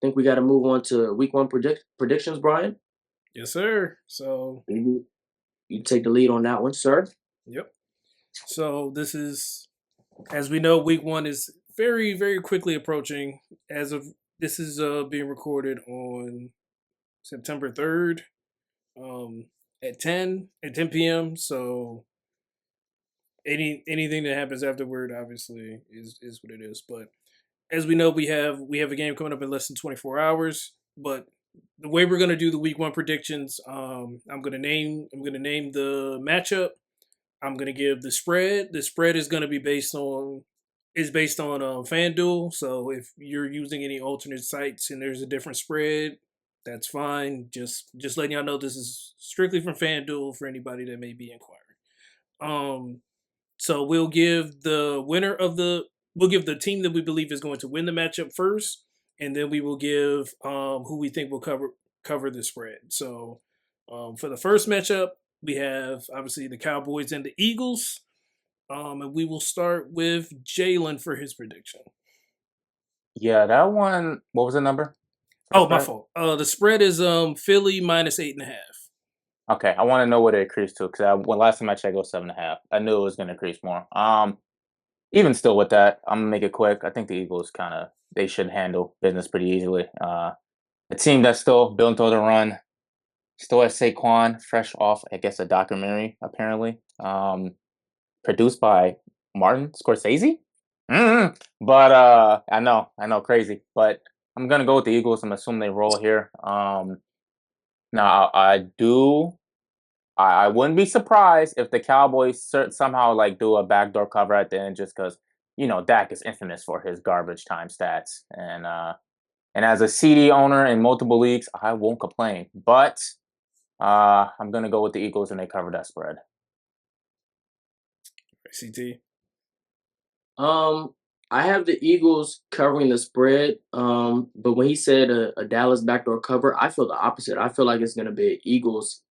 think we got to move on to week one predictions, Brian. Yes, sir. So, You take the lead on that one, sir. yep. So this is, as we know, week one is very, very quickly approaching. As of this is being recorded on September 3rd, um, at 10 p.m. So anything that happens afterward, obviously, is what it is. But as we know, we have a game coming up in less than 24 hours. But the way we're gonna do the week one predictions, I'm gonna name the matchup. I'm gonna give the spread. The spread is gonna be based on FanDuel. So if you're using any alternate sites and there's a different spread, that's fine. Just letting y'all know this is strictly from FanDuel for anybody that may be inquiring. Um, so we'll give the team that we believe is going to win the matchup first, and then we will give who we think will cover the spread. So for the first matchup, we have obviously the Cowboys and the Eagles. And we will start with Jalen for his prediction. Yeah, that one. What was the number? Oh, my fault. The spread is Philly minus 8.5. Okay, I want to know what it increased to because last time I checked, it was 7.5. I knew it was going to increase more. Even still with that, I'm gonna make it quick. I think the Eagles they should handle business pretty easily. A team that's still built on the run, still has Saquon, fresh off, I guess, a documentary apparently, produced by Martin Scorsese. But I know, crazy. But I'm gonna go with the Eagles. I'm assuming they roll here. Now I wouldn't be surprised if the Cowboys somehow do a backdoor cover at the end, just because Dak is infamous for his garbage time stats, and as a CD owner in multiple leagues, I won't complain. But I'm gonna go with the Eagles, and they cover that spread. CT. I have the Eagles covering the spread. But when he said a Dallas backdoor cover, I feel the opposite. I feel like it's going to be Eagles.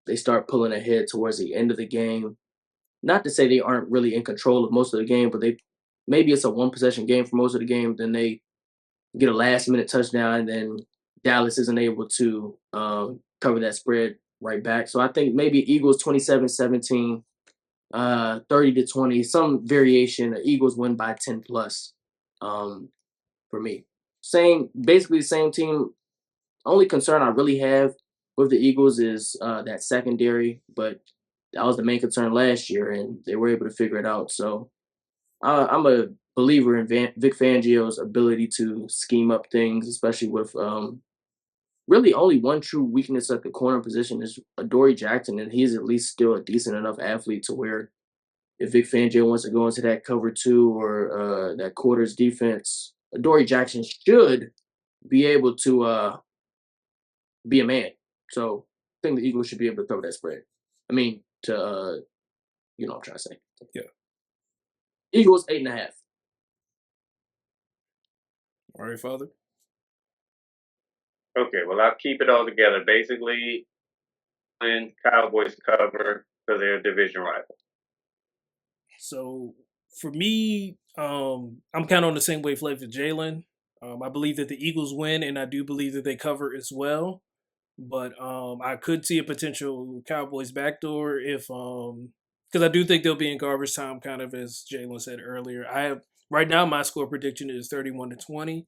They start pulling ahead towards the end of the game. Not to say they aren't really in control of most of the game, but maybe it's a one possession game for most of the game. Then they get a last minute touchdown, and then Dallas isn't able to cover that spread right back. So I think maybe Eagles 27-17. 30-20, some variation. The Eagles win by 10 plus. For me, basically the same team. Only concern I really have with the Eagles is that secondary, but that was the main concern last year, and they were able to figure it out. So I'm a believer in Vic Fangio's ability to scheme up things, especially with really only one true weakness at the corner position is Adoree Jackson, and he's at least still a decent enough athlete to where if Vic Fangio wants to go into that cover two or that quarters defense, Adoree Jackson should be able to be a man. So I think the Eagles should be able to throw that spread. I mean, what I'm trying to say. Yeah. Eagles 8.5. All right, Father. Okay, well, I'll keep it all together. Basically, when Cowboys cover because they're a division rival. So for me, I'm kind of on the same wavelength as Jalen. I believe that the Eagles win, and I do believe that they cover as well. But I could see a potential Cowboys backdoor if because I do think they'll be in garbage time, kind of as Jalen said earlier. I have right now my score prediction is 31-20,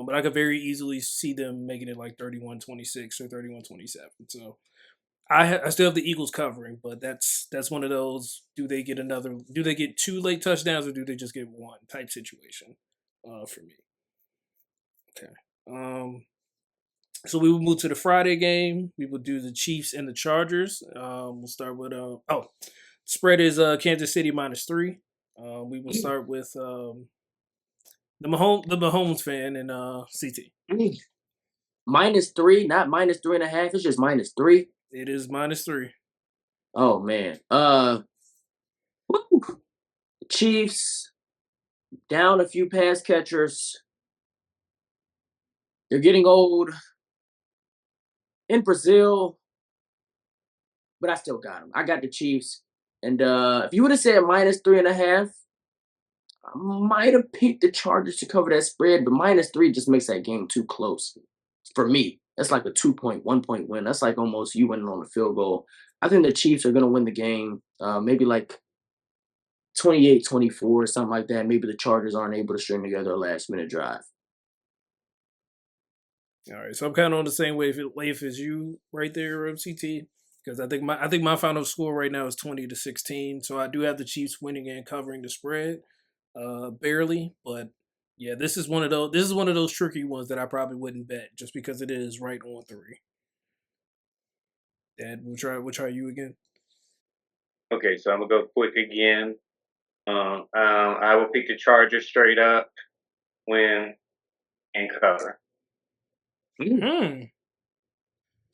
but I could very easily see them making it like 31-26 or 31-27. So I still have the Eagles covering, but that's one of those. Do they get two late touchdowns or do they just get one type situation for me? Okay. So we will move to the Friday game. We will do the Chiefs and the Chargers. We'll start with spread is Kansas City -3. We will start with the Mahomes fan and CT. -3, not -3.5. It's just -3. It is -3. Oh man. Chiefs down a few pass catchers. They're getting old in Brazil, but I still got them. I got the Chiefs. And if you would have said -3.5, I might have picked the Chargers to cover that spread, but -3 just makes that game too close for me. That's like a 2 point, 1 point win. That's like almost you winning on a field goal. I think the Chiefs are going to win the game, maybe like 28-24 or something like that. Maybe the Chargers aren't able to string together a last minute drive. All right, so I'm kind of on the same wave as you right there, CT. Because I think my final score right now is 20-16. So I do have the Chiefs winning and covering the spread, barely. But yeah, this is one of those tricky ones that I probably wouldn't bet just because it is right on 3. Dad, we'll try you again. Okay, so I'm gonna go quick again. I will pick the Chargers straight up, win, and cover. It's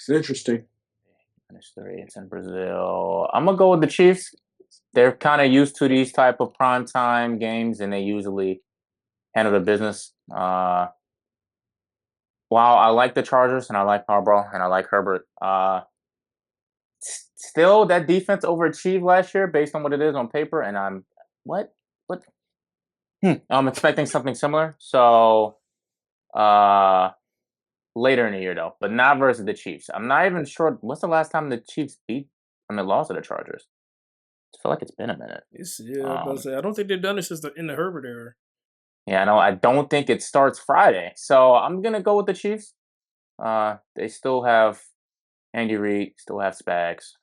interesting. Finish 3. It's in Brazil. I'm gonna go with the Chiefs. They're kind of used to these type of primetime games, and they usually handle the business. While I like the Chargers and I like Harbaugh and I like Herbert, still that defense overachieved last year based on what it is on paper, and I'm what. I'm expecting something similar. So later in the year though, but not versus the Chiefs. I'm not even sure what's the last time the Chiefs lost to the Chargers. I feel like it's been a minute. I don't think they've done it since in the Herbert era. Yeah, no, I don't think it starts Friday. So I'm gonna go with the Chiefs. They still have Andy Reid, still have Spags.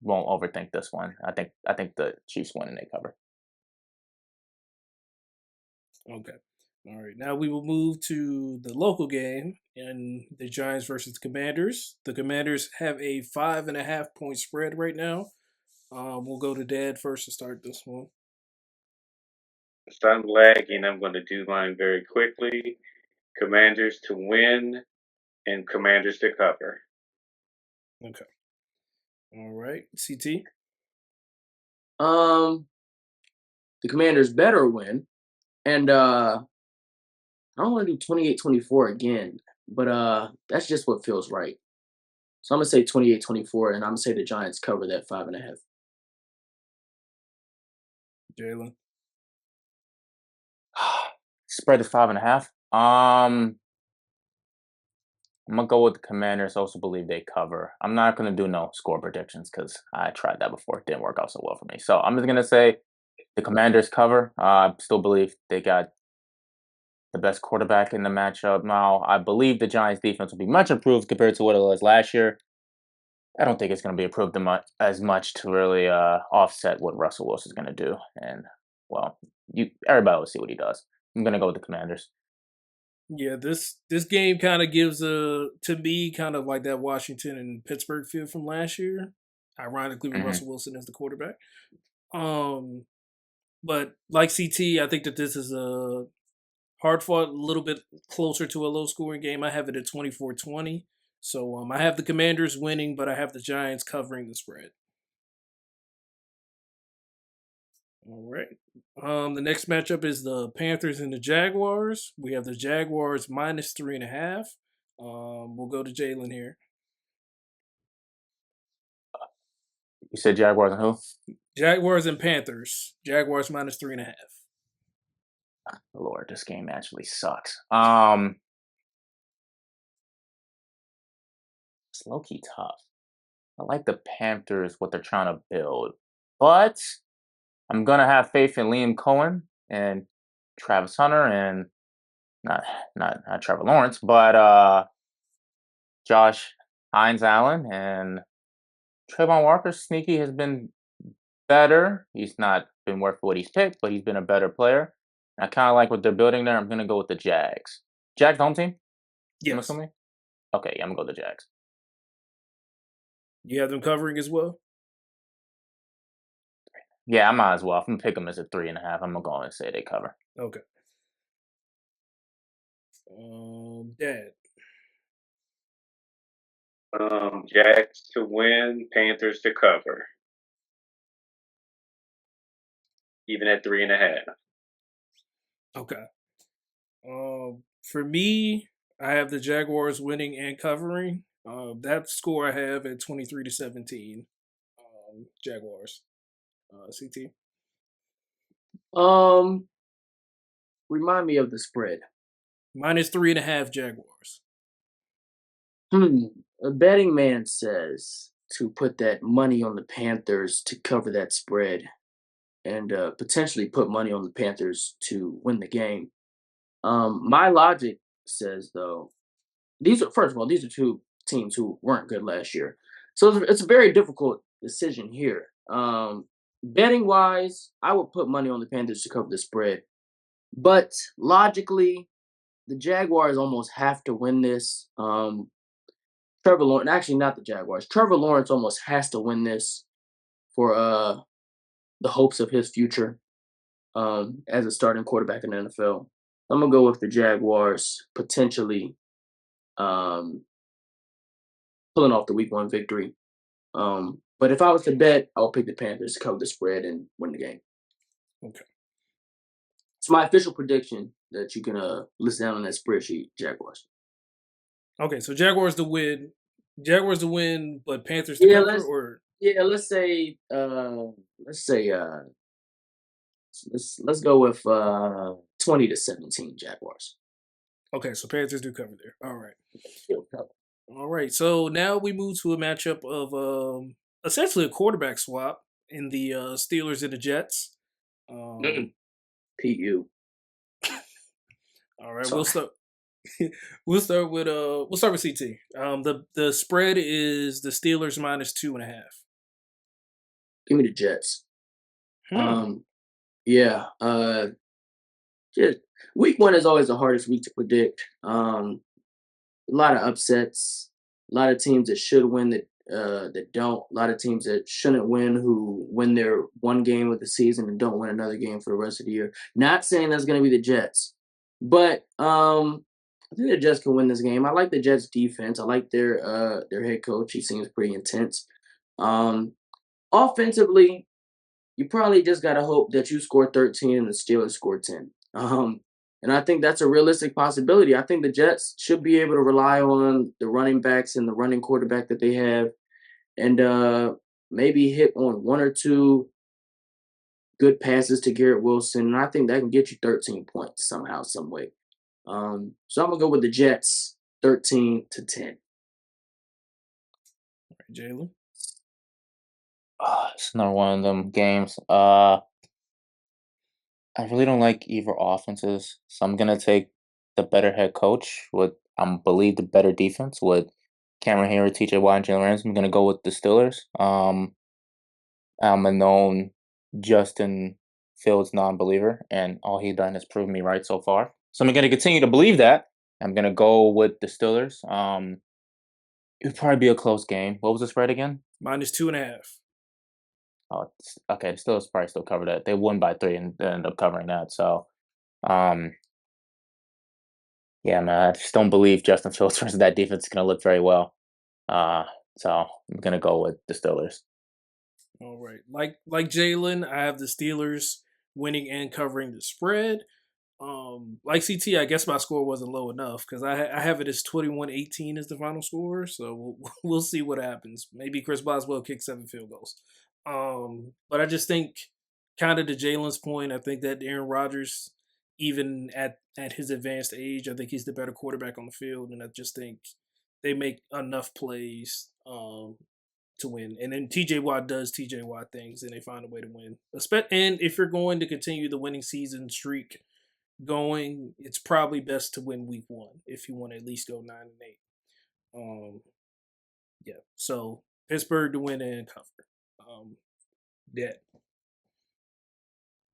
Won't overthink this one. I think the Chiefs win and they cover. Okay. All right. Now we will move to the local game and the Giants versus the Commanders. The Commanders have a 5.5 point spread right now. We'll go to Dad first to start this one. So I'm lagging. I'm going to do mine very quickly. Commanders to win and Commanders to cover. Okay. All right. CT. The Commanders better win. And I don't want to do 28-24 again, but that's just what feels right. So I'm gonna say 28-24, and I'm gonna say the Giants cover that 5.5. Jalen. Spread is 5.5. I'm gonna go with the Commanders. Also believe they cover. I'm not gonna do no score predictions because I tried that before. It didn't work out so well for me. So I'm just gonna say the Commanders cover. I still believe they got the best quarterback in the matchup. Now I believe the Giants defense will be much improved compared to what it was last year. I don't think it's going to be improved as much to really offset what Russell Wilson's going to do. And well, everybody will see what he does. I'm going to go with the Commanders. Yeah, this game kind of gives to me kind of like that Washington and Pittsburgh feel from last year. Ironically, with Russell Wilson as the quarterback. But like CT, I think that this is a hard fought, a little bit closer to a low scoring game. I have it at 24-20. So I have the Commanders winning, but I have the Giants covering the spread. All right. The next matchup is the Panthers and the Jaguars. We have the Jaguars -3.5. We'll go to Jalen here. You said Jaguars and who? Jaguars and Panthers. Jaguars -3.5. Lord, this game actually sucks. It's low-key tough. I like the Panthers, what they're trying to build. But I'm going to have faith in Liam Cohen and Travis Hunter and not Trevor Lawrence, but Josh Hines Allen and Trayvon Walker. Sneaky has been better. He's not been worth what he's picked, but he's been a better player. I kind of like what they're building there. I'm going to go with the Jags. Jags home team? Yes. I'm assuming? Okay, yeah, I'm going to go with the Jags. You have them covering as well? Yeah, I might as well. If I'm going to pick them as a 3.5, I'm going to go and say they cover. Okay. Dad. Jags to win, Panthers to cover. Even at 3.5. Okay. For me, I have the Jaguars winning and covering. That score I have at 23-17. Jaguars. CT. Remind me of the spread. -3.5 Jaguars. A betting man says to put that money on the Panthers to cover that spread and potentially put money on the Panthers to win the game. My logic says though, these are first of all, these are two teams who weren't good last year, so it's a very difficult decision here. Betting wise, I would put money on the Panthers to cover the spread, but logically, the Jaguars almost have to win this. Trevor Lawrence, actually not the Jaguars. Trevor Lawrence almost has to win this for the hopes of his future as a starting quarterback in the NFL. I'm gonna go with the Jaguars potentially um, pulling off the Week 1 victory. But if I was to bet, I would pick the Panthers to cover the spread and win the game. Okay. It's my official prediction that you can list down on that spreadsheet, Jaguars. Okay, so Jaguars to win. Jaguars to win, but Panthers to Yeah, cover, or let's say let's go with 20-17 Jaguars. okay, so Panthers do cover there. All right. They'll cover. All right. So now we move to a matchup of essentially a quarterback swap in the Steelers and the Jets. PU. All right, Sorry. we'll start. We'll start with CT. The spread is the Steelers -2.5. Give me the Jets. Hmm. Yeah. Just Week 1 is always the hardest week to predict. A lot of upsets, a lot of teams that should win that don't, a lot of teams that shouldn't win who win their one game of the season and don't win another game for the rest of the year. Not saying that's going to be the Jets, but I think the Jets can win this game. I like the Jets defense. I like their head coach. He seems pretty intense. Um, Offensively, you probably just gotta hope that you score 13 and the Steelers score 10. And I think that's a realistic possibility. I think the Jets should be able to rely on the running backs and the running quarterback that they have, and maybe hit on one or two good passes to Garrett Wilson. And I think that can get you 13 points somehow, some way. So I'm gonna go with the Jets, 13-10. Jalen. It's another one of them games. I really don't like either offenses, so I'm gonna take the better head coach with believe the better defense with Cameron Hayward, T.J. Watt, and Jalen Ramsey. I'm gonna go with the Steelers. I'm a known Justin Fields non-believer, and all he done is prove me right so far. So I'm gonna continue to believe that. I'm gonna go with the Steelers. It'd probably be a close game. What was the spread again? -2.5. Oh, okay. The Steelers probably still cover that. They won by 3 and they ended up covering that. So, um, yeah, man, I just don't believe Justin Fields versus that defense is going to look very well. Uh, so I'm going to go with the Steelers. All right. Like Jalen, I have the Steelers winning and covering the spread. Like CT, I guess my score wasn't low enough because I have it as 21-18 as the final score. So we'll see what happens. Maybe Chris Boswell kicks 7 field goals. But I just think, kind of to Jalen's point, I think that Aaron Rodgers, even at his advanced age, I think he's the better quarterback on the field, and I just think they make enough plays to win. And then TJ Watt does TJ Watt things, and they find a way to win. And if you're going to continue the winning season streak going, it's probably best to win week 1 if you want to at least go 9-8. Yeah. So Pittsburgh to win and cover. Yeah.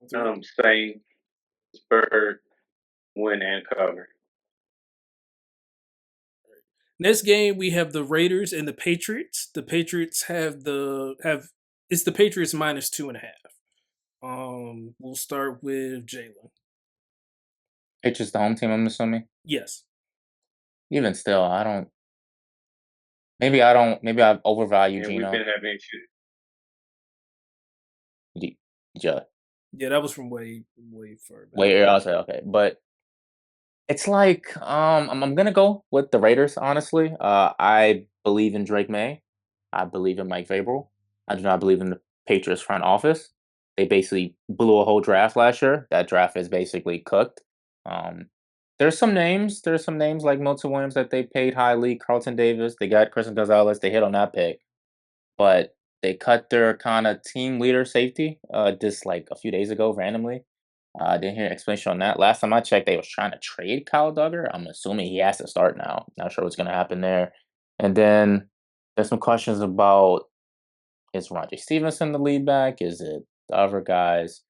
Same. Pittsburgh win and cover. Next game we have the Raiders and the Patriots. The Patriots have it's the Patriots -2.5. We'll start with Jalen. It's just the home team, I'm assuming. Yes. Even still, I don't. Maybe I overvalue And Gino. we've been having issues. Yeah. Yeah, that was from way further back. Wait, I'll say okay, but it's like I'm gonna go with the Raiders. Honestly, I believe in Drake May. I believe in Mike Vrabel. I do not believe in the Patriots front office. They basically blew a whole draft last year. That draft is basically cooked. There's some names. There's some names like Milton Williams that they paid highly. Carlton Davis. They got Christian Gonzalez. They hit on that pick, but they cut their kind of team leader safety just like a few days ago randomly. I didn't hear an explanation on that. Last time I checked, they was trying to trade Kyle Duggar. I'm assuming he has to start now. Not sure what's going to happen there. And then there's some questions about, is Rondre Stevenson the lead back? Is it the other guys?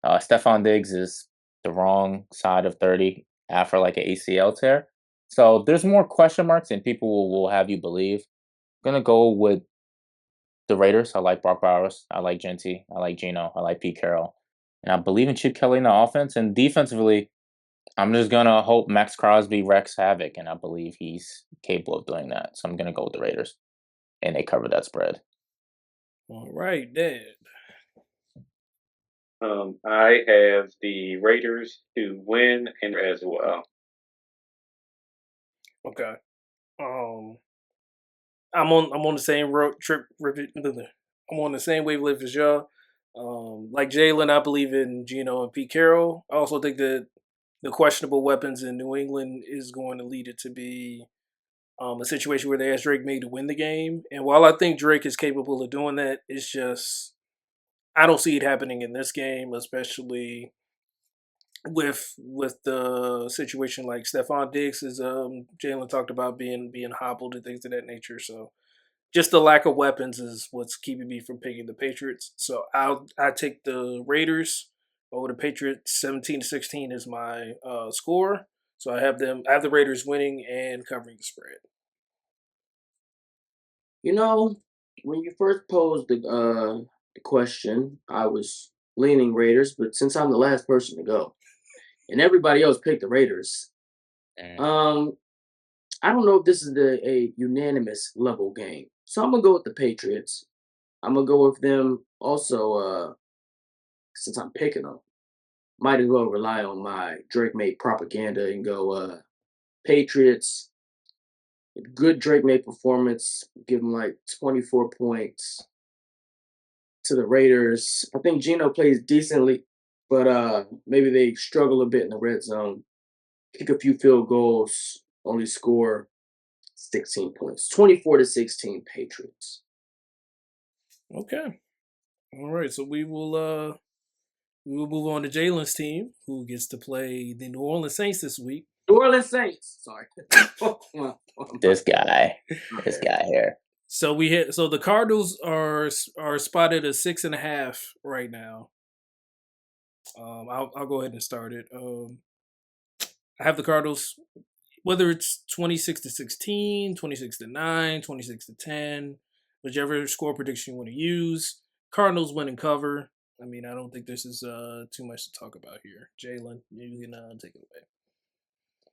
Stephon Diggs is the wrong side of 30 after like an ACL tear. So there's more question marks than people will have you believe. I'm going to go with the Raiders. I like Brock Bowers. I like Genty. I like Geno. I like Pete Carroll. And I believe in Chip Kelly in the offense. And defensively, I'm just going to hope Max Crosby wrecks havoc. And I believe he's capable of doing that. So I'm going to go with the Raiders. And they cover that spread. All right, Dad. I have the Raiders to win and as well. Okay. I'm on the same road trip. I'm on the same wavelength as y'all. Like Jalen, I believe in Geno and Pete Carroll. I also think that the questionable weapons in New England is going to lead it to be a situation where they ask Drake May to win the game. And while I think Drake is capable of doing that, it's just I don't see it happening in this game, especially with the situation like Stephon Diggs, as Jalen talked about being hobbled and things of that nature. So just the lack of weapons is what's keeping me from picking the Patriots. So I take the Raiders over the Patriots. 17-16 is my score. So I have the Raiders winning and covering the spread. You know, when you first posed the question, I was leaning Raiders, but since I'm the last person to go, and everybody else picked the Raiders, I don't know if this is a unanimous level game. So I'm gonna go with the Patriots. I'm gonna go with them also, since I'm picking them. Might as well rely on my Drake May propaganda and go Patriots. Good Drake May performance. Give them like 24 points. To the Raiders, I think Geno plays decently, but maybe they struggle a bit in the red zone. Kick a few field goals, only score 16 points. 24-16 Patriots. Okay. All right. So we will move on to Jalen's team, who gets to play the New Orleans Saints this week. New Orleans Saints. Sorry. This guy here. So the Cardinals are spotted at 6.5 right now. I'll go ahead and start it. I have the Cardinals, whether it's 26-16, 26-9, 26-10, whichever score prediction you want to use. Cardinals win and cover. I mean, I don't think this is too much to talk about here. Jalen, you can take it away.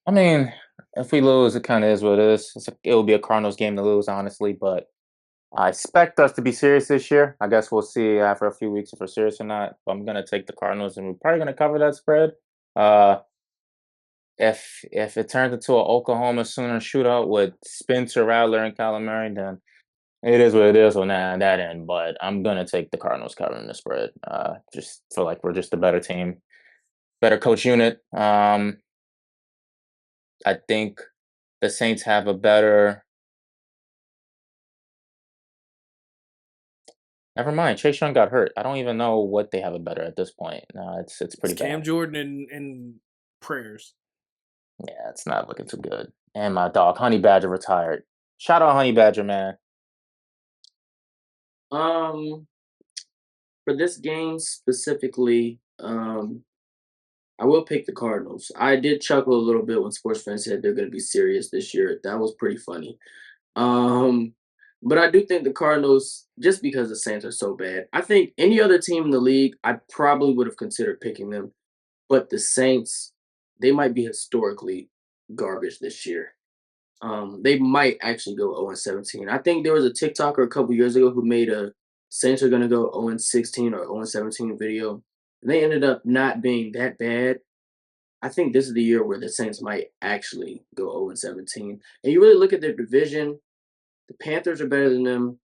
I mean, if we lose, it kind of is what it is. It will be a Cardinals game to lose, honestly, but I expect us to be serious this year. I guess we'll see after a few weeks if we're serious or not. But I'm gonna take the Cardinals, and we're probably gonna cover that spread. If it turns into an Oklahoma Sooner shootout with Spencer Rattler and Kyler Murray, then it is what it is on that end. But I'm gonna take the Cardinals covering the spread. Just feel like we're just a better team, better coach unit. I think the Saints have a better. Never mind. Chase Young got hurt. I don't even know what they have a better at this point. No, it's pretty It's Cam bad. Jordan and prayers. Yeah, it's not looking too good. And my dog Honey Badger retired. Shout out Honey Badger, man. For this game specifically, I will pick the Cardinals. I did chuckle a little bit when sports fans said they're going to be serious this year. That was pretty funny. But I do think the Cardinals, just because the Saints are so bad, I think any other team in the league, I probably would have considered picking them. But the Saints, they might be historically garbage this year. They might actually go 0-17. I think there was a TikToker a couple years ago who made a Saints are going to go 0-16 or 0-17 video. And they ended up not being that bad. I think this is the year where the Saints might actually go 0-17. And you really look at their division, the Panthers are better than them.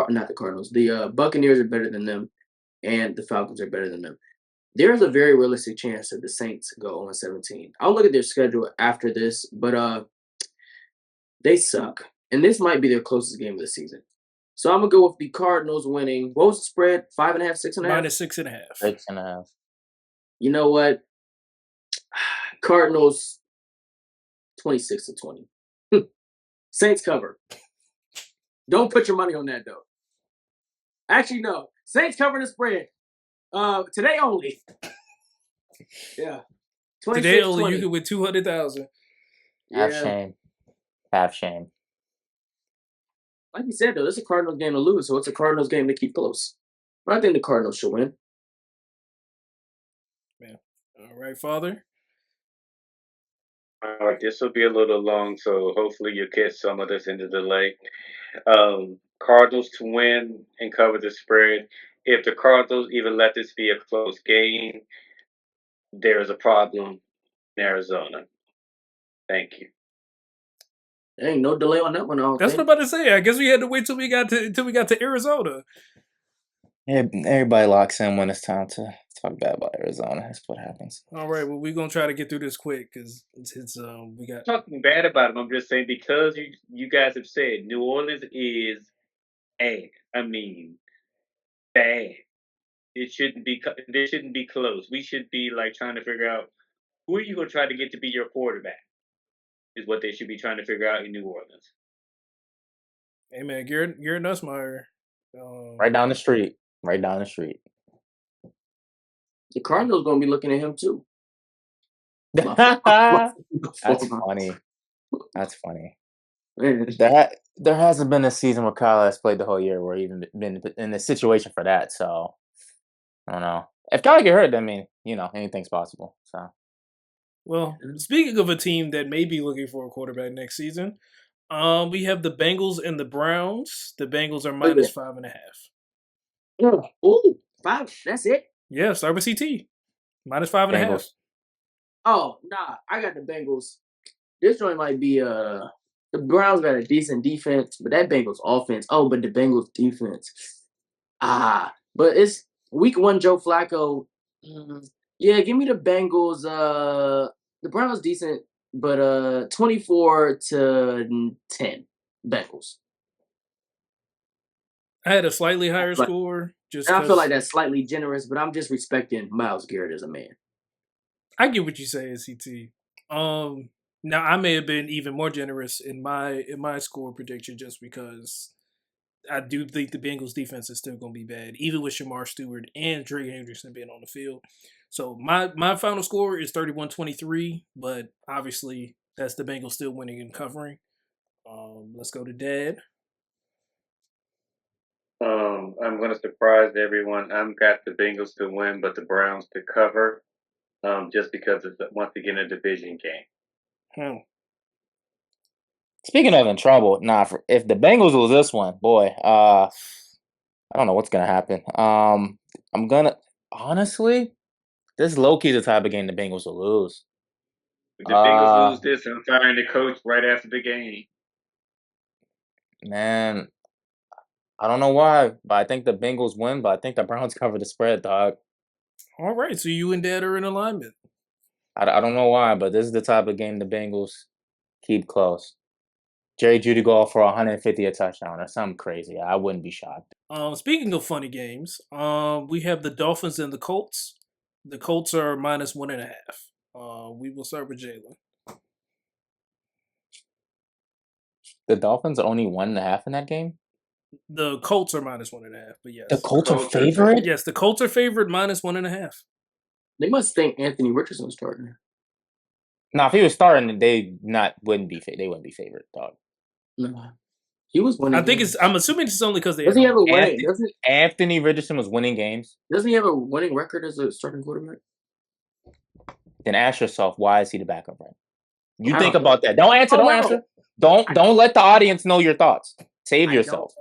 Not the Cardinals. The Buccaneers are better than them. And the Falcons are better than them. there's a very realistic chance that the Saints go 0-17. I'll look at their schedule after this, but they suck, and this might be their closest game of the season. So I'm gonna go with the Cardinals winning. What was the spread? 5.5, 6.5. Minus 6.5. 6.5. You know what? Cardinals 26-20. Saints cover. Don't put your money on that though. Actually, no. Saints cover the spread. Today only. Yeah. Today only 26-20. you can win 200,000. Half Yeah. shame. Half shame. Like you said though, it's a Cardinals game to lose, so it's a Cardinals game to keep close. But I think the Cardinals should win. All right, Father. This will be a little long, so hopefully you'll catch some of this in the delay. Cardinals to win and cover the spread. If the Cardinals even let this be a close game, there is a problem in Arizona. Thank you. There ain't no delay on that one. I don't That's what think. I'm about to say. I guess we had to wait till we got to Arizona. Everybody locks in when it's time to talk bad about Arizona. That's what happens. All right, well, we're gonna try to get through this quick because we got. Talking bad about them, I'm just saying because you guys have said New Orleans is bad. I mean, bad. It shouldn't be. This shouldn't be close. We should be like trying to figure out who are you going to try to get to be your quarterback. Is what they should be trying to figure out in New Orleans. Hey man, Garrett Nussmeier. Right down the street. Right down the street. The Cardinals gonna be looking at him too. That's funny. That's funny. Man, There hasn't been a season where Kyle has played the whole year where even been in a situation for that. So I don't know. If Kyle get hurt, I mean, anything's possible. So Well, speaking of a team that may be looking for a quarterback next season, we have the Bengals and the Browns. The Bengals are minus 5.5. Ooh, 5. That's it. Yeah, start with CT. Minus 5.5. Bengals. Oh, nah. I got the Bengals. This joint might be the Browns got a decent defense, but that Bengals offense. Oh, but the Bengals defense. But it's week 1 Joe Flacco. Yeah, give me the Bengals. The Browns decent, but 24-10 Bengals. I had a slightly higher score. Just and I feel like that's slightly generous, but I'm just respecting Myles Garrett as a man. I get what you're saying, CT. Now I may have been even more generous in my score prediction just because I do think the Bengals defense is still going to be bad, even with Shamar Stewart and Trey Henderson being on the field. So my final score is 31-23, but obviously that's the Bengals still winning and covering. Let's go to Dad. I'm going to surprise everyone. I've got the Bengals to win, but the Browns to cover, just because it's once again a division game. Speaking of in trouble, if the Bengals lose this one, boy, I don't know what's gonna happen. I'm gonna honestly, this low key the type of game the Bengals will lose. If the Bengals lose this, I'm firing the coach right after the game. Man, I don't know why, but I think the Bengals win, but I think the Browns cover the spread, dog. All right, so you and Dad are in alignment. I don't know why, but this is the type of game the Bengals keep close. Jerry Jeudy go for 150 a touchdown or something crazy. I wouldn't be shocked. Speaking of funny games, we have the Dolphins and the Colts. The Colts are minus 1.5. We will start with Jalen. The Dolphins are only 1.5 in that game? The Colts are minus 1.5, but yes. The Colts are favored? Yes, the Colts are favored minus 1.5. They must think Anthony Richardson's starting. Nah, if he was starting, they wouldn't be favored, dog. No. He was winning. I'm assuming it's only because they doesn't he have a winning? Anthony Richardson was winning games. Doesn't he have a winning record as a starting quarterback? Then ask yourself, why is he the backup right? You think about that. Don't answer. Answer. Don't let the audience know your thoughts. Save yourself.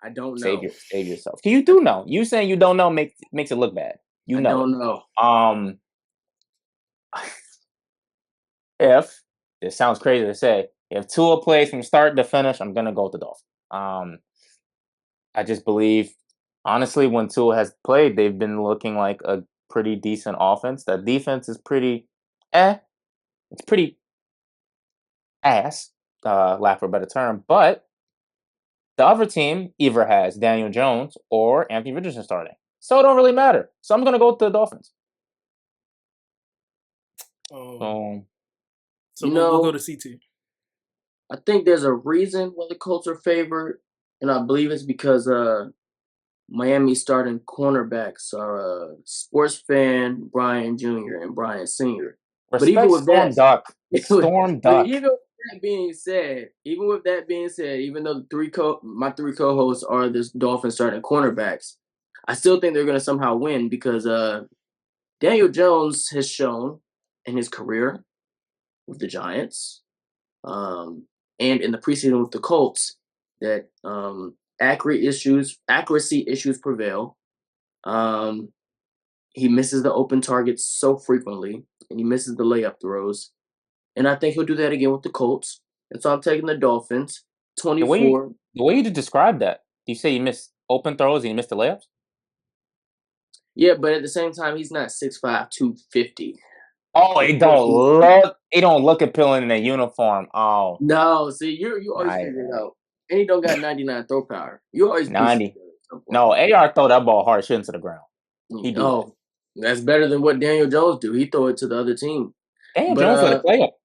I don't know. Save yourself. You do know. You saying you don't know makes it look bad. I don't know. If this sounds crazy to say, if Tua plays from start to finish, I'm gonna go with the Dolphins. I just believe, honestly, when Tua has played, they've been looking like a pretty decent offense. That defense is pretty eh. It's pretty ass, lack for a better term. But the other team either has Daniel Jones or Anthony Richardson starting. So it don't really matter. So I'm gonna go with the Dolphins. So You we'll go know, to CT. I think there's a reason why the Colts are favored, and I believe it's because Miami starting cornerbacks are Sports Fan Brian Jr. and Brian Sr. But even Respect with Storm that, Duck. but Storm Duck. even with that being said, even though my three co-hosts are this Dolphins starting cornerbacks, I still think they're going to somehow win because Daniel Jones has shown in his career with the Giants, and in the preseason with the Colts that accuracy issues prevail. He misses the open targets so frequently, and he misses the layup throws. And I think he'll do that again with the Colts. And so I'm taking the Dolphins. The way you 24. the way you describe that, you say you missed open throws and you missed the layups? Yeah, but at the same time, he's not 6'5", 250. Oh, Of course it don't look appealing in a uniform. Oh, No, see, you always I figure it out. And he don't got 99 throw power. You always piece it 90. together at some point. No, AR throw that ball hard shit into the ground. He do that. Oh, that's better than what Daniel Jones do. He throw it to the other team. Daniel But Jones let it play up.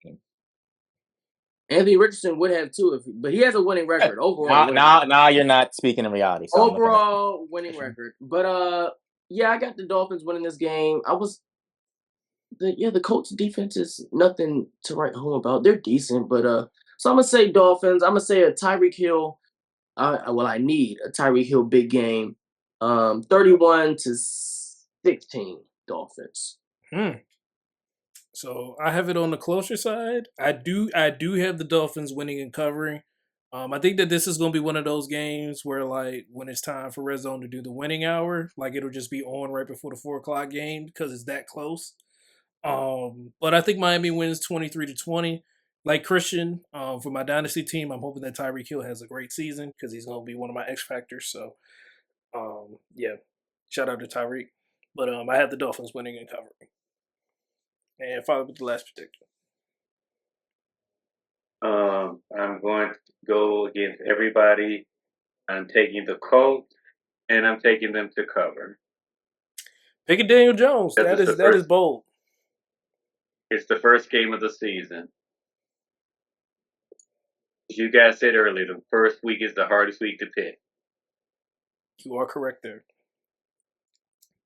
Anthony Richardson would have too, but he has a winning record overall. Now you're not speaking in reality. So Overall winning record. But yeah, I got the Dolphins winning this game. The Colts defense is nothing to write home about. They're decent, but so I'm gonna say Dolphins. I'm gonna say a Tyreek Hill. I need a Tyreek Hill big game. 31-16 Dolphins. So I have it on the closer side. I do have the Dolphins winning and covering. I think that this is going to be one of those games where, like, when it's time for Red Zone to do the winning hour, like it'll just be on right before the 4:00 game because it's that close. But I think Miami wins 23-20. Like Christian, for my dynasty team, I'm hoping that Tyreek Hill has a great season because he's going to be one of my X factors. So, yeah, shout out to Tyreek. But I have the Dolphins winning and covering. And follow with the last prediction. I'm going to go against everybody. I'm taking the Colts, and I'm taking them to cover. Picking Daniel Jones. That is bold. It's the first game of the season. As you guys said earlier, the first week is the hardest week to pick. You are correct there.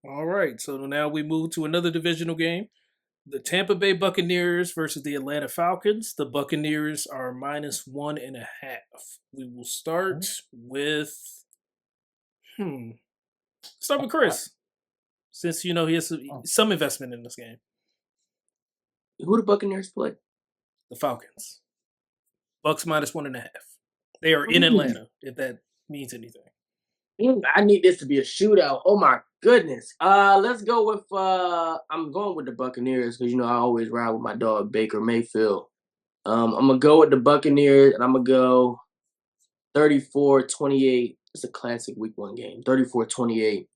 All right, so now we move to another divisional game. The Tampa Bay Buccaneers versus the Atlanta Falcons. The Buccaneers are -1.5. We will start with Chris, since he has some investment in this game. Who the Buccaneers play? The Falcons. Bucks -1.5. They are in Atlanta, if that means anything. I need this to be a shootout. Oh my goodness. Let's go with I'm going with the Buccaneers because I always ride with my dog Baker Mayfield. I'm gonna go with the Buccaneers and I'm gonna go 34-28. It's a classic week 1 game. 34-28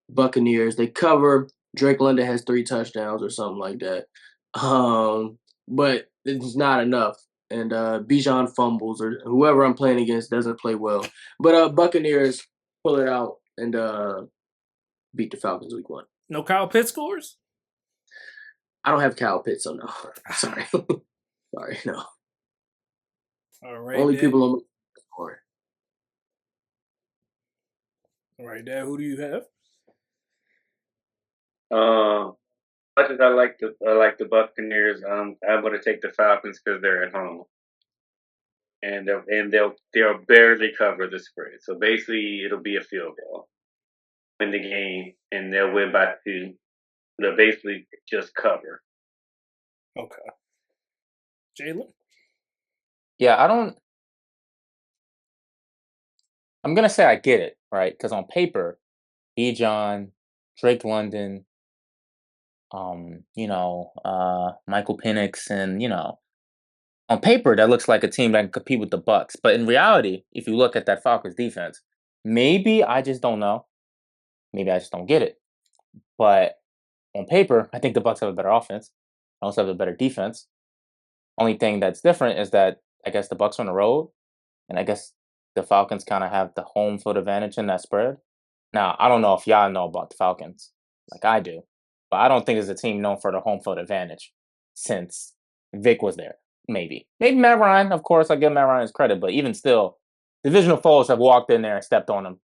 Buccaneers. They cover. Drake London has 3 touchdowns or something like that. But it's not enough. And Bijan fumbles or whoever I'm playing against doesn't play well. But Buccaneers pull it out and beat the Falcons week 1. No Kyle Pitts scores? I don't have Kyle Pitts, so no. Sorry. Sorry, no. All right. Only people on the score. All right, Dad, who do you have? Much as I like the Buccaneers, I'm going to take the Falcons because they're at home, and they'll barely cover the spread. So basically, it'll be a field goal, win the game, and they'll win by 2. They'll basically just cover. Okay, Jalen. Yeah, I'm gonna say I get it, right? Because on paper, Bijan, Drake London, Michael Penix, and on paper that looks like a team that can compete with the Bucks. But in reality, if you look at that Falcons defense, maybe I just don't know. Maybe I just don't get it. But on paper, I think the Bucks have a better offense. I also have a better defense. Only thing that's different is that I guess the Bucks are on the road, and I guess the Falcons kind of have the home field advantage in that spread. Now, I don't know if y'all know about the Falcons like I do, but I don't think there's a team known for the home field advantage since Vic was there. Maybe Matt Ryan. Of course, I give Matt Ryan his credit, but even still, divisional foes have walked in there and stepped on him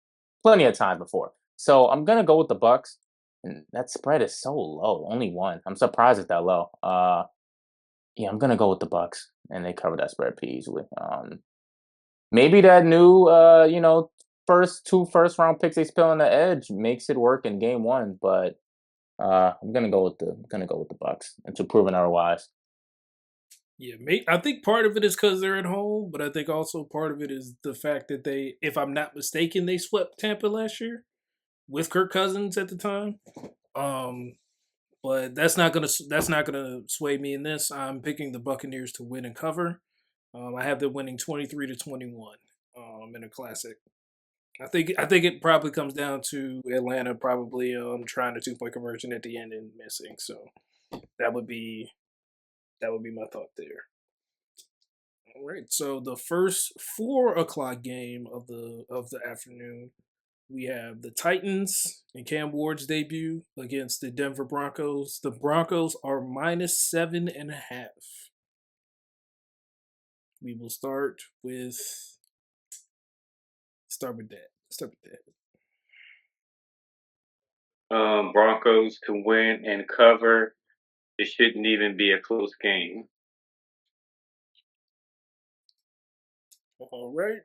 plenty of times before. So I'm gonna go with the Bucks, and that spread is so low, only one. I'm surprised it's that low. Yeah, I'm gonna go with the Bucks, and they cover that spread pretty easily. Maybe that new, first round picks they spill on the edge makes it work in game one, but I'm gonna go with the Bucks until proven otherwise. Yeah, I think part of it is because they're at home, but I think also part of it is the fact that they, if I'm not mistaken, they swept Tampa last year with Kirk Cousins at the time. But that's not gonna sway me in this. I'm picking the Buccaneers to win and cover. I have them winning 23-21 in a classic. I think it probably comes down to Atlanta probably trying a 2-point conversion at the end and missing. So that would be my thought there. All right. So the first 4 o'clock game of the afternoon, we have the Titans and Cam Ward's debut against the Denver Broncos. The Broncos are -7.5. We will start with that. Broncos can win and cover. It shouldn't even be a close game. All right.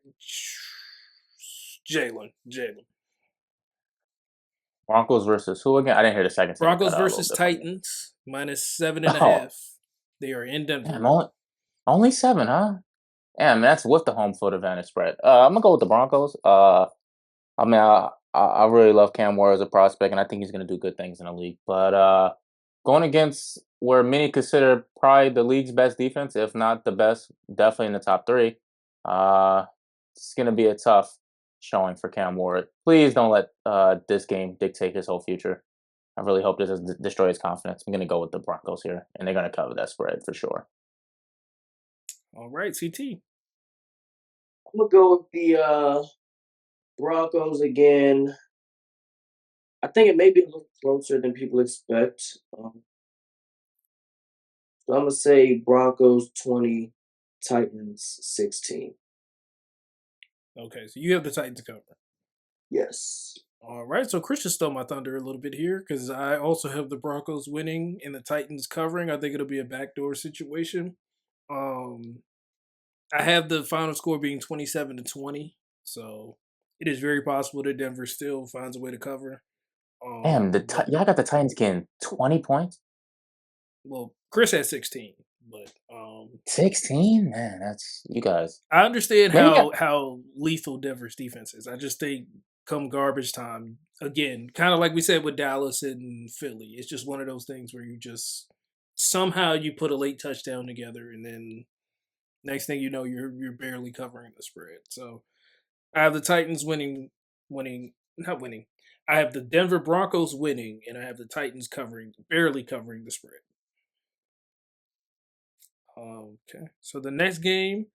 Jalen. Broncos versus who again? I didn't hear the second. Broncos versus Titans, -7.5. Oh. They are in Denver. Damn, only 7, huh? Damn, that's with the home field advantage spread. I'm gonna go with the Broncos. I mean, I really love Cam Ward as a prospect, and I think he's gonna do good things in the league. But going against where many consider probably the league's best defense, if not the best, definitely in the top 3. It's gonna be a tough showing for Cam Ward. Please don't let this game dictate his whole future. I really hope this doesn't destroy his confidence. I'm gonna go with the Broncos here, and they're gonna cover that spread for sure. All right, CT. I'm gonna go with the Broncos again. I think it may be a little closer than people expect. So I'm gonna say Broncos 20, Titans 16. Okay, so you have the Titans cover. Yes. All right, so Chris just stole my thunder a little bit here because I also have the Broncos winning and the Titans covering. I think it'll be a backdoor situation. I have the final score being 27-20, so it is very possible that Denver still finds a way to cover. Damn, y'all got the Titans getting 20 points. Well, Chris had 16, but 16, man, that's you guys. I understand how lethal Denver's defense is. I just think come garbage time, again, kind of like we said with Dallas and Philly, it's just one of those things where you just somehow you put a late touchdown together, and then next thing you know, you're barely covering the spread. So I have the Titans not winning. I have the Denver Broncos winning, and I have the Titans barely covering the spread. Okay, so the next game,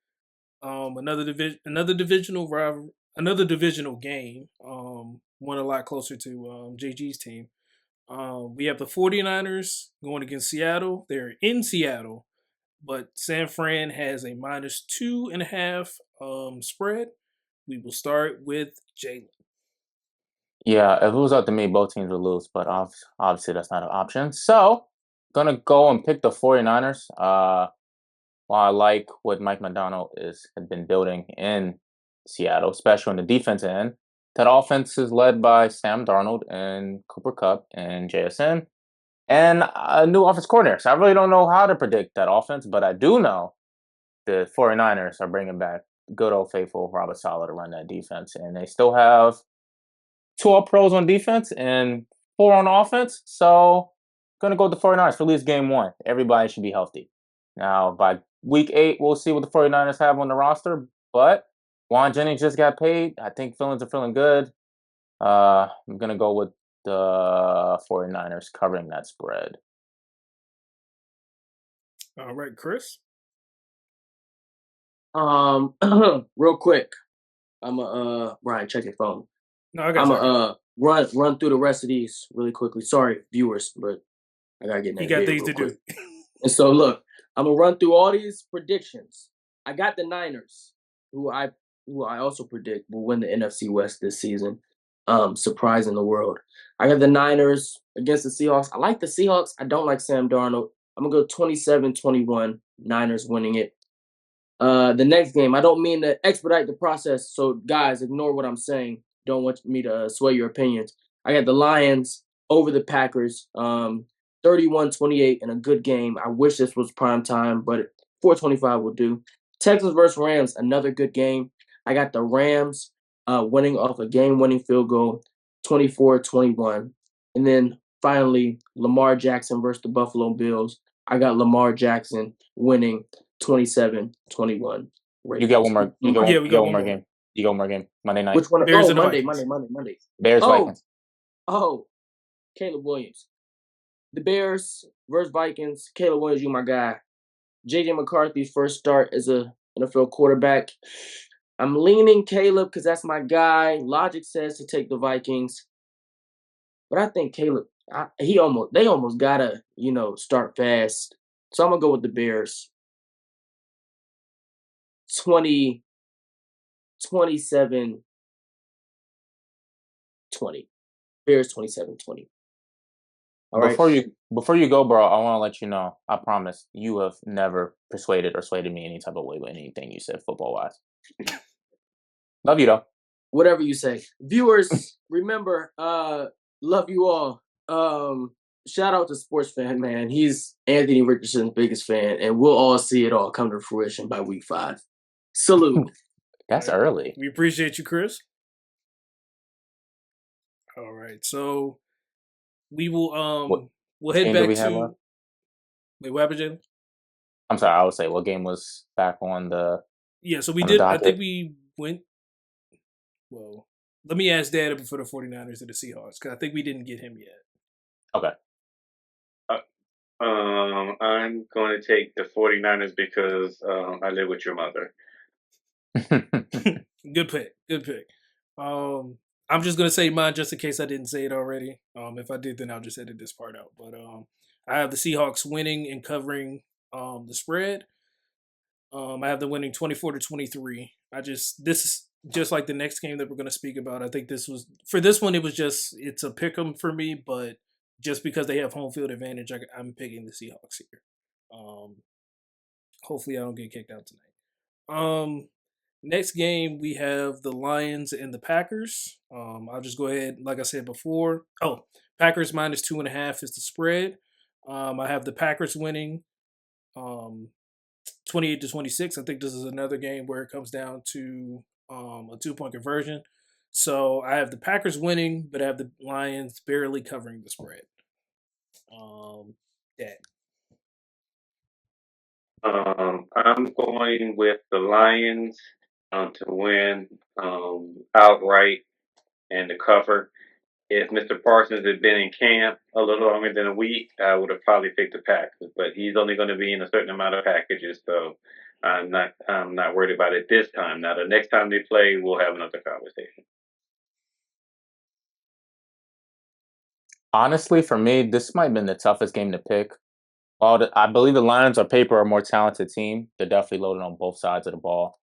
another divisional game, one a lot closer to JG's team. We have the 49ers going against Seattle. They're in Seattle, but San Fran has a -2.5 spread. We will start with Jalen. Yeah, if it was up to me, both teams would lose, but obviously that's not an option. So, gonna go and pick the 49ers. While I like what Mike McDonald has been building in Seattle, especially on the defensive end, that offense is led by Sam Darnold and Cooper Kupp and JSN and a new offense coordinator. So I really don't know how to predict that offense, but I do know the 49ers are bringing back good old faithful Robert Saleh to run that defense. And they still have 2 All-Pros on defense and 4 on offense. So going to go with the 49ers for at least game 1. Everybody should be healthy. Now, by week 8, we'll see what the 49ers have on the roster. But Juan Jennings just got paid. I think feelings are feeling good. I'm going to go with the 49ers covering that spread. All right, Chris. Real quick, I'm Brian, check your phone. No, I got I'm you. I got you. run through the rest of these really quickly. Sorry, viewers, but I gotta get in He that got bed things real to quick. do. And so look, I'm gonna run through all these predictions. I got the Niners, who I also predict will win the NFC West this season. Surprising the world. I got the Niners against the Seahawks. I like the Seahawks. I don't like Sam Darnold. I'm gonna go 27-21, Niners winning it. The next game, I don't mean to expedite the process, so guys, ignore what I'm saying. Don't want me to sway your opinions. I got the Lions over the Packers, 31-28 in a good game. I wish this was prime time, but 425 will do. Texans versus Rams, another good game. I got the Rams winning off a game-winning field goal, 24-21. And then finally, Lamar Jackson versus the Buffalo Bills. I got Lamar Jackson winning 27-21. You got one more. You got Yeah, one, we you got got one one more more. game. You got one more game. Monday night. Which one? Bears Oh, and the Monday. Vikings. Bears Oh, Vikings. Caleb Williams. The Bears versus Vikings. Caleb Williams, you my guy. JJ McCarthy's first start as a NFL quarterback. I'm leaning Caleb because that's my guy. Logic says to take the Vikings, but I think Caleb. They almost gotta start fast. So I'm gonna go with the Bears. 27-20. Bears 27-20. All right. Before you go, bro, I want to let you know. I promise you have never persuaded or swayed me any type of way with anything you said football wise. Love you though. Whatever you say. Viewers, remember, love you all. Shout out to Sports Fan, man. He's Anthony Richardson's biggest fan, and we'll all see it all come to fruition by week 5. Salute. That's All right. early. We appreciate you, Chris. All right, so we will we'll head game do back we have to. left? Wait, what happened, Jalen? I'm sorry, I would say what game was back on the Yeah, so we on the did. I docket? think we went. Well, let me ask Dad for the 49ers and the Seahawks because I think we didn't get him yet. Okay. I'm going to take the 49ers because I live with your mother. Good pick. Good pick. I'm just gonna say mine just in case I didn't say it already. If I did, then I'll just edit this part out. But I have the Seahawks winning and covering the spread. I have them winning 24-23. This is just like the next game that we're gonna speak about. I think this was for this one. It's a pick 'em for me, but just because they have home field advantage, I'm picking the Seahawks here. Hopefully, I don't get kicked out tonight. Next game, we have the Lions and the Packers. I'll just go ahead, like I said before. Oh, Packers minus 2.5 is the spread. I have the Packers winning 28-26. I think this is another game where it comes down to a 2-point conversion. So I have the Packers winning, but I have the Lions barely covering the spread. Dad. I'm going with the Lions to win outright and to cover. If Mr. Parsons had been in camp a little longer than a week, I would have probably picked the Packers. But he's only going to be in a certain amount of packages, so I'm not worried about it this time. Now, the next time they play, we'll have another conversation. Honestly, for me, this might have been the toughest game to pick. I believe the Lions on paper are a more talented team. They're definitely loaded on both sides of the ball,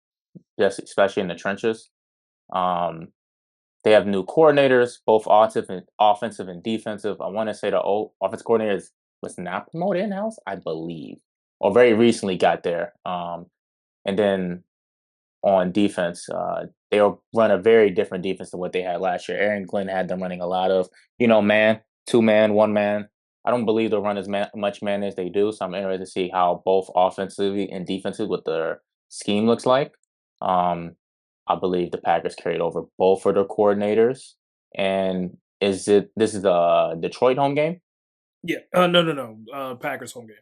especially in the trenches. They have new coordinators, both offensive and defensive. I want to say the old offensive coordinator was not promoted in-house, I believe, or very recently got there. And then on defense, they run a very different defense than what they had last year. Aaron Glenn had them running a lot of, man, 2-man, 1-man. I don't believe they'll run as much man as they do, so I'm interested to see how both offensively and defensively what their scheme looks like. I believe the Packers carried over both of their coordinators. And this is the Detroit home game? Yeah. No. Packers home game.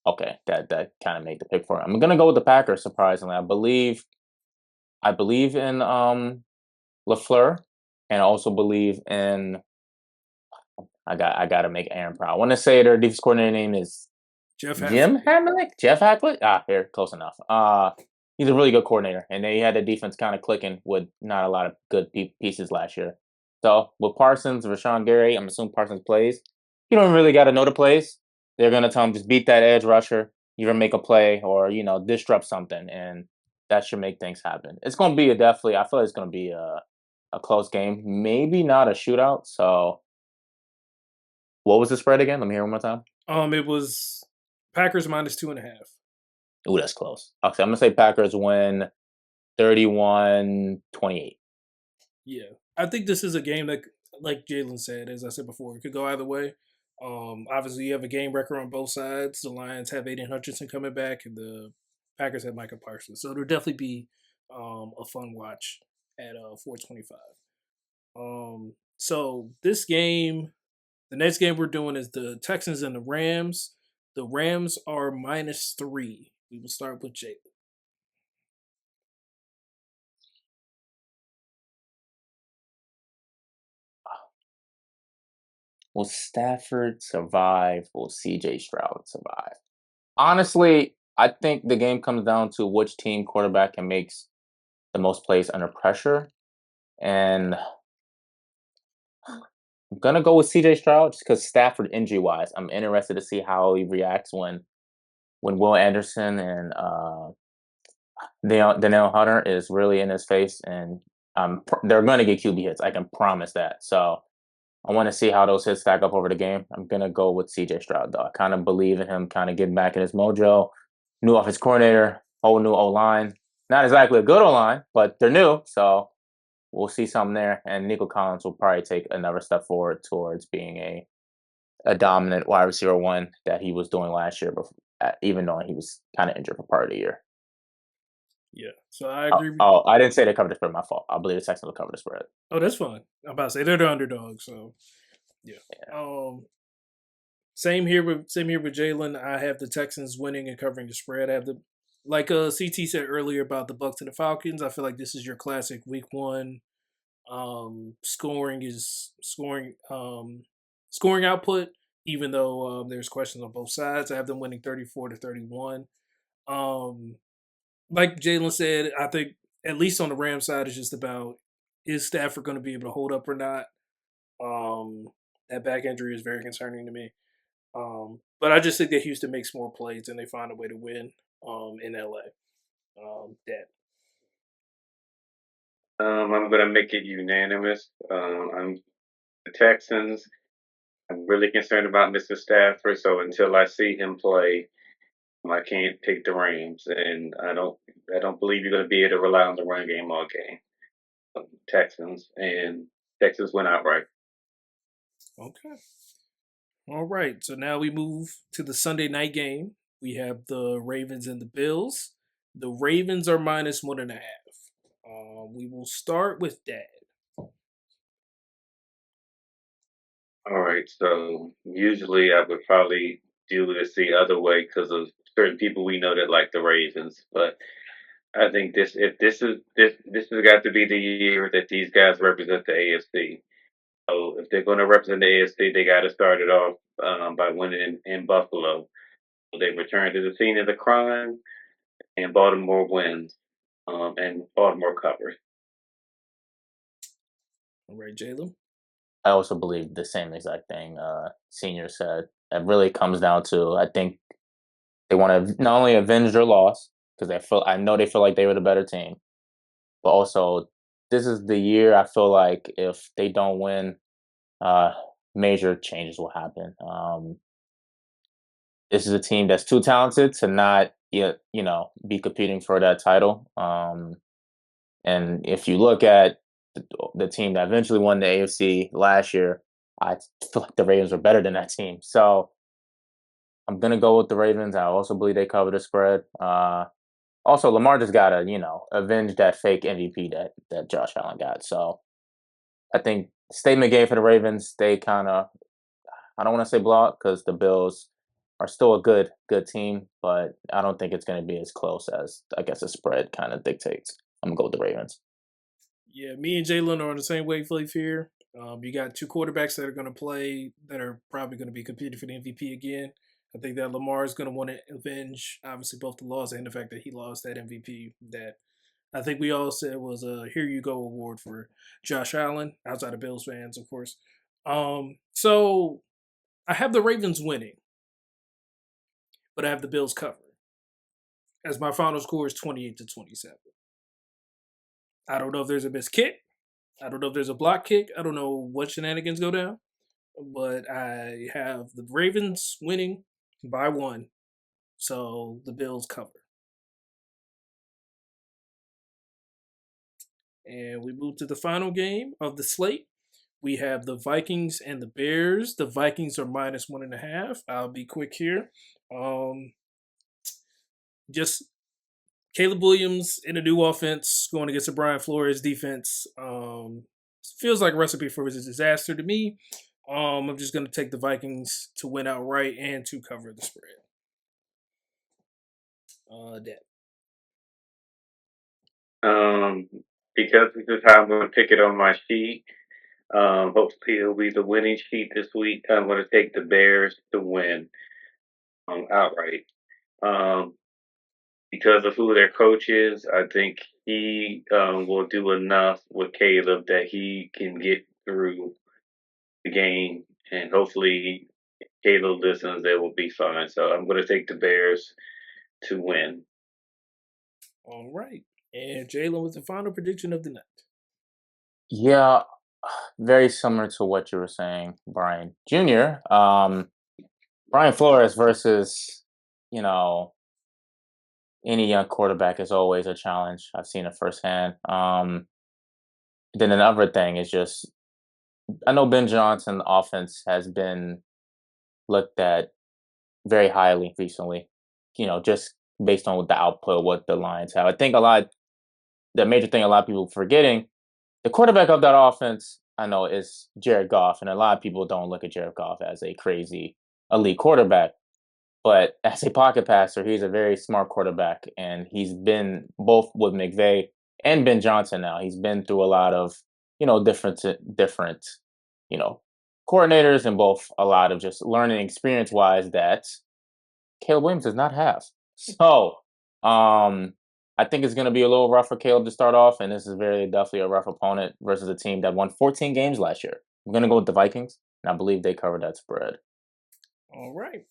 Okay, that kind of made the pick for it. I'm gonna go with the Packers. Surprisingly, I believe in Lafleur, and I also believe in I gotta make Aaron proud. I want to say their defense coordinator name is Jeff Jim Hafley. Hamlick? Jeff Hacklick? Here, close enough. He's a really good coordinator, and they had the defense kind of clicking with not a lot of good pieces last year. So with Parsons, Rashawn Gary, I'm assuming Parsons plays. You don't really got to know the plays. They're gonna tell him just beat that edge rusher, either make a play or disrupt something, and that should make things happen. It's gonna be definitely. I feel like it's gonna be a close game, maybe not a shootout. So, what was the spread again? Let me hear one more time. It was Packers -2.5. Ooh, that's close. Okay, I'm gonna say Packers win 31-28. Yeah, I think this is a game that, like Jalen said, as I said before, it could go either way. Obviously, you have a game record on both sides. The Lions have Aiden Hutchinson coming back, and the Packers have Micah Parsons. So it'll definitely be a fun watch at 425. So this game, the next game we're doing is the Texans and the Rams. The Rams are -3. We will start with Jalen. Will Stafford survive? Will CJ Stroud survive? Honestly, I think the game comes down to which team quarterback can makes the most plays under pressure. And I'm gonna go with CJ Stroud just because Stafford injury wise. I'm interested to see how he reacts when Will Anderson and Danielle Hunter is really in his face, and they're going to get QB hits. I can promise that. So I want to see how those hits stack up over the game. I'm going to go with CJ Stroud, though. I kind of believe in him kind of getting back in his mojo. New offense coordinator, whole new O-line. Not exactly a good O-line, but they're new. So we'll see something there. And Nico Collins will probably take another step forward towards being a dominant wide receiver one that he was doing last year, before, even though he was kind of injured for part of the year. Yeah, so I agree. I didn't say they covered the spread. My fault. I believe the Texans will cover the spread. Oh, that's fine. I'm about to say they're the underdog, so yeah. Same here with Jalen. I have the Texans winning and covering the spread. I have the like CT said earlier about the Bucks and the Falcons. I feel like this is your classic week one. Scoring output, even though there's questions on both sides. I have them winning 34-31. Like Jalen said, I think at least on the Rams side, it's just about is Stafford going to be able to hold up or not. That back injury is very concerning to me. But I just think that Houston makes more plays and they find a way to win in LA. I'm gonna make it unanimous. I'm the Texans. I'm really concerned about Mr. Stafford, so until I see him play, I can't pick the Rams, and I don't believe you're going to be able to rely on the run game all game. Texans went outright. Okay. All right. So now we move to the Sunday night game. We have the Ravens and the Bills. The Ravens are -1.5. We will start with Dad. All right. So usually I would probably do this the other way because of certain people we know that like the Ravens, but I think this has got to be the year that these guys represent the AFC. So if they're going to represent the AFC, they got to start it off by winning in Buffalo. So they return to the scene of the crime, and Baltimore wins, and Baltimore covers. All right, Jalen. I also believe the same exact thing Senior said. It really comes down to I think they want to not only avenge their loss because I know they feel like they were the better team, but also this is the year I feel like if they don't win, major changes will happen. This is a team that's too talented to not be competing for that title. And if you look at the team that eventually won the AFC last year, I feel like the Ravens were better than that team. So I'm gonna go with the Ravens. I also believe they cover the spread. Also, Lamar just gotta avenge that fake MVP that Josh Allen got. So I think statement game for the Ravens. They kind of I don't want to say blowout because the Bills are still a good team, but I don't think it's going to be as close as I guess the spread kind of dictates. I'm gonna go with the Ravens. Yeah, me and Jalen are on the same wavelength here. You got two quarterbacks that are going to play that are probably going to be competing for the MVP again. I think that Lamar is going to want to avenge, obviously, both the loss and the fact that he lost that MVP that I think we all said was a "Here You Go" award for Josh Allen, outside of Bills fans, of course. So I have the Ravens winning, but I have the Bills covering. As my final score is 28-27. I don't know if there's a missed kick. I don't know if there's a block kick. I don't know what shenanigans go down, but I have the Ravens winning by 1, so the Bills cover. And we move to the final game of the slate. We have the Vikings and the Bears. The Vikings are -1.5. I'll be quick here. Just Caleb Williams in a new offense going against the Brian Flores defense. Feels like a recipe for a disaster to me. I'm just going to take the Vikings to win outright and to cover the spread. Because this is how I'm going to pick it on my sheet. Hopefully it'll be the winning sheet this week. I'm going to take the Bears to win outright. Because of who their coach is, I think he will do enough with Caleb that he can get through the game, and hopefully Caleb listens, they will be fine. So I'm going to take the Bears to win. All right. And Jalen, with the final prediction of the night. Yeah, very similar to what you were saying, Brian Jr. Brian Flores versus, any young quarterback is always a challenge. I've seen it firsthand. Then another thing is just, I know Ben Johnson offense has been looked at very highly recently, just based on the output, what the Lions have. I think the major thing a lot of people forgetting, the quarterback of that offense, I know, is Jared Goff, and a lot of people don't look at Jared Goff as a crazy elite quarterback. But as a pocket passer, he's a very smart quarterback, and he's been both with McVay and Ben Johnson now. He's been through a lot of, different, coordinators, and both a lot of just learning experience-wise that Caleb Williams does not have. So, I think it's going to be a little rough for Caleb to start off, and this is definitely a rough opponent versus a team that won 14 games last year. I'm going to go with the Vikings, and I believe they covered that spread. All right.